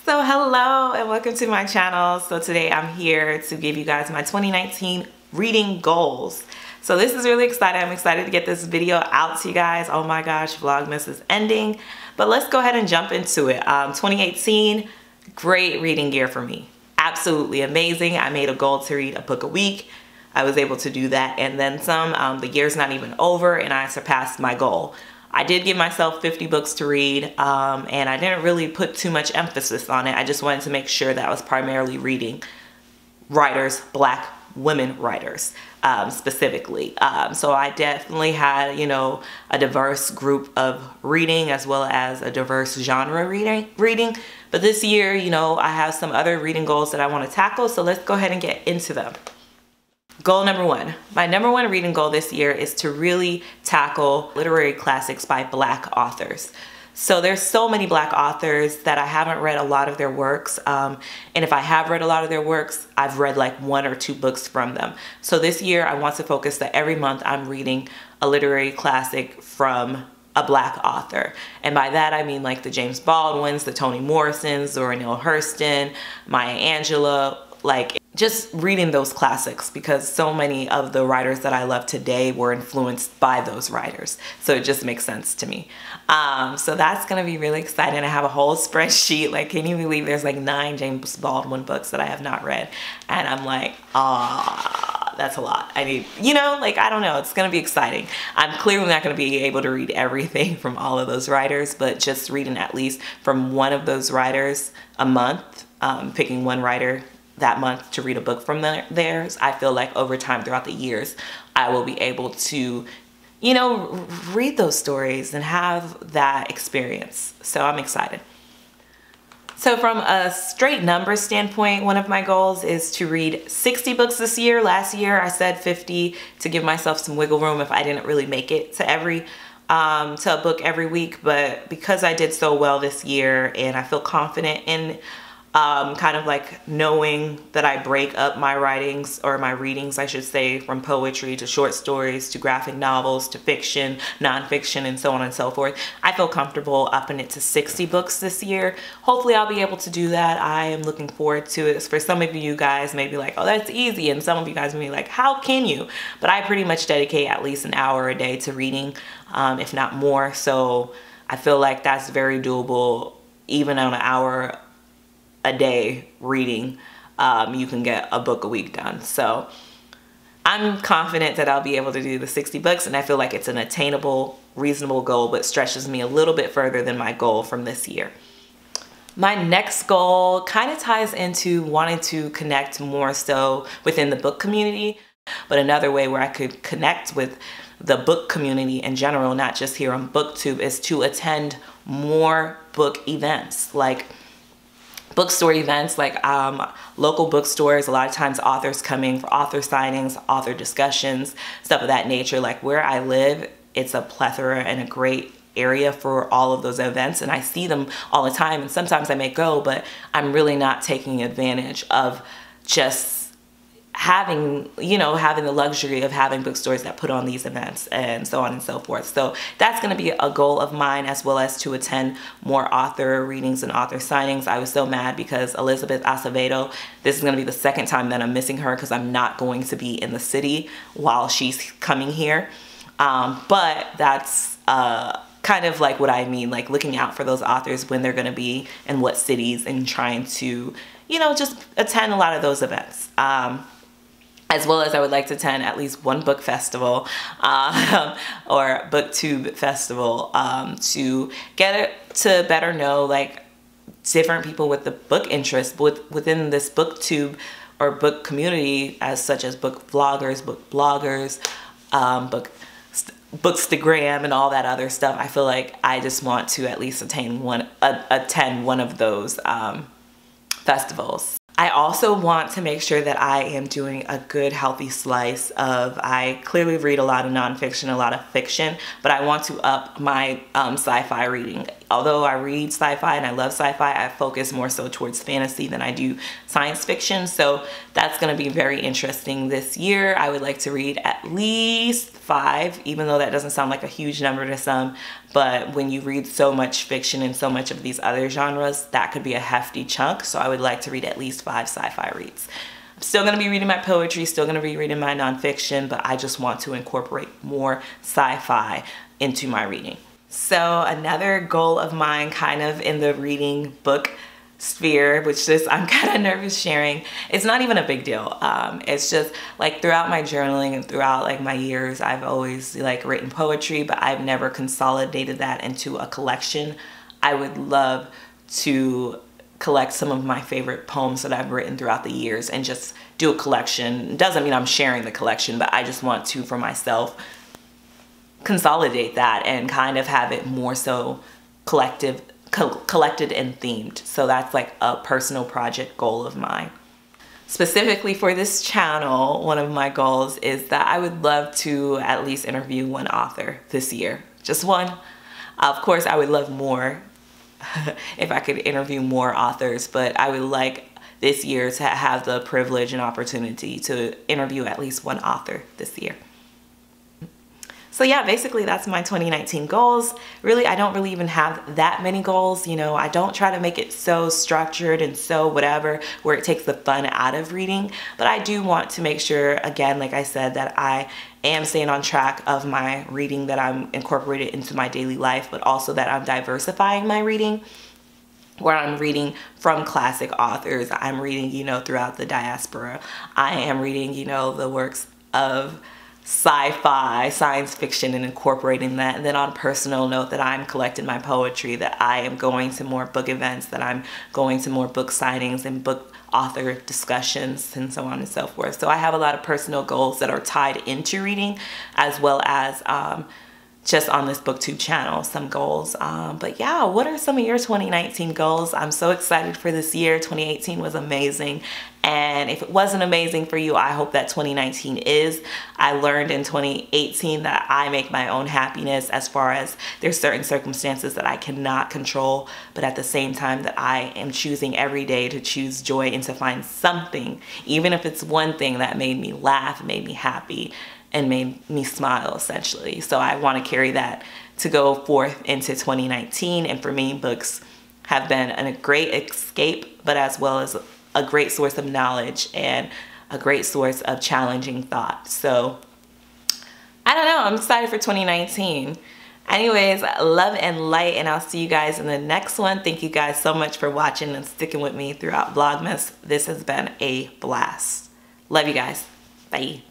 So hello and welcome to my channel. So today I'm here to give you guys my 2019 reading goals. So this is really exciting. I'm excited to get this video out to you guys. Oh my gosh, Vlogmas is ending. But let's go ahead and jump into it. 2018, great reading year for me. Absolutely amazing. I made a goal to read a book a week. I was able to do that and then some. The year's not even over and I surpassed my goal. I did give myself 50 books to read and I didn't really put too much emphasis on it. I just wanted to make sure that I was primarily reading writers, Black women writers specifically. So I definitely had, a diverse group of reading as well as a diverse genre reading. But this year, I have some other reading goals that I want to tackle. So let's go ahead and get into them. Goal number one. My number one reading goal this year is to really tackle literary classics by Black authors. So there's so many Black authors that I haven't read a lot of their works. And if I have read a lot of their works, I've read like 1 or 2 books from them. So this year I want to focus that every month I'm reading a literary classic from a Black author. And by that I mean like the James Baldwins, the Toni Morrisons, Zora Neale Hurston, Maya Angelou, like just reading those classics because so many of the writers that I love today were influenced by those writers. So it just makes sense to me. So that's going to be really exciting. I have a whole spreadsheet. Like, can you believe there's like 9 James Baldwin books that I have not read? And I'm like, that's a lot. I need, I don't know. It's going to be exciting. I'm clearly not going to be able to read everything from all of those writers, but just reading at least from one of those writers a month, picking one writer that month to read a book from theirs, I feel like over time throughout the years, I will be able to, read those stories and have that experience. So I'm excited. So from a straight numbers standpoint, one of my goals is to read 60 books this year. Last year I said 50 to give myself some wiggle room if I didn't really make it to a book every week. But because I did so well this year and I feel confident in kind of like knowing that I break up my writings or my readings, I should say, from poetry to short stories to graphic novels to fiction, nonfiction, and so on and so forth. I feel comfortable upping it to 60 books this year. Hopefully I'll be able to do that. I am looking forward to it. For some of you guys may be like, oh, that's easy. And some of you guys may be like, how can you? But I pretty much dedicate at least an hour a day to reading, if not more. So I feel like that's very doable. Even on an hour a day reading, you can get a book a week done. So I'm confident that I'll be able to do the 60 books, and I feel like it's an attainable, reasonable goal, but stretches me a little bit further than my goal from this year. My next goal kind of ties into wanting to connect more so within the book community, but another way where I could connect with the book community in general, not just here on BookTube, is to attend more book events, like bookstore events, like local bookstores. A lot of times authors coming for author signings, author discussions, stuff of that nature. Like where I live, it's a plethora and a great area for all of those events, and I see them all the time, and sometimes I may go, but I'm really not taking advantage of just having the luxury of having bookstores that put on these events and so on and so forth. So that's going to be a goal of mine, as well as to attend more author readings and author signings. I was so mad because Elizabeth Acevedo, this is going to be the second time that I'm missing her because I'm not going to be in the city while she's coming here. But that's kind of like what I mean, like looking out for those authors when they're going to be in what cities and trying to, just attend a lot of those events. As well as I would like to attend at least one book festival or BookTube festival to get it to better know like different people with the book interest within this BookTube or book community, as such as book vloggers, book bloggers, Bookstagram, and all that other stuff. I feel like I just want to at least attend one of those festivals. I also want to make sure that I am doing a good, healthy slice of, I clearly read a lot of nonfiction, a lot of fiction, but I want to up my sci-fi reading. although I read sci-fi and I love sci-fi, I focus more so towards fantasy than I do science fiction. So that's going to be very interesting this year. I would like to read at least 5, even though that doesn't sound like a huge number to some. But when you read so much fiction and so much of these other genres, that could be a hefty chunk. So I would like to read at least 5 sci-fi reads. I'm still going to be reading my poetry, still going to be reading my nonfiction, but I just want to incorporate more sci-fi into my reading. So another goal of mine kind of in the reading book sphere, which I'm kind of nervous sharing. It's not even a big deal. It's just like throughout my journaling and throughout like my years, I've always like written poetry, but I've never consolidated that into a collection. I would love to collect some of my favorite poems that I've written throughout the years and just do a collection. It doesn't mean I'm sharing the collection, but I just want to, for myself, consolidate that and kind of have it more so collected and themed. So that's like a personal project goal of mine. Specifically for this channel, one of my goals is that I would love to at least interview one author this year. Just one. Of course, I would love more if I could interview more authors, but I would like this year to have the privilege and opportunity to interview at least one author this year. So yeah, basically that's my 2019 goals. Really, I don't really even have that many goals. You know, I don't try to make it so structured and so whatever where it takes the fun out of reading. But I do want to make sure, again, like I said, that I am staying on track of my reading, that I'm incorporated into my daily life, but also that I'm diversifying my reading, where I'm reading from classic authors. I'm reading, you know, throughout the diaspora. I am reading, you know, the works of sci-fi, science fiction, and incorporating that. And then on a personal note, that I'm collecting my poetry, that I am going to more book events, that I'm going to more book signings and book author discussions and so on and so forth. So I have a lot of personal goals that are tied into reading, as well as just on this BookTube channel, some goals. But yeah, what are some of your 2019 goals? I'm so excited for this year. 2018 was amazing. And if it wasn't amazing for you, I hope that 2019 is. I learned in 2018 that I make my own happiness, as far as there's certain circumstances that I cannot control, but at the same time that I am choosing every day to choose joy and to find something, even if it's one thing that made me laugh, made me happy, and made me smile, essentially. So I want to carry that to go forth into 2019. And for me, books have been a great escape, but as well as a great source of knowledge and a great source of challenging thought. So I don't know, I'm excited for 2019. Anyways, love and light, and I'll see you guys in the next one. Thank you guys so much for watching and sticking with me throughout Vlogmas. This has been a blast. Love you guys. Bye.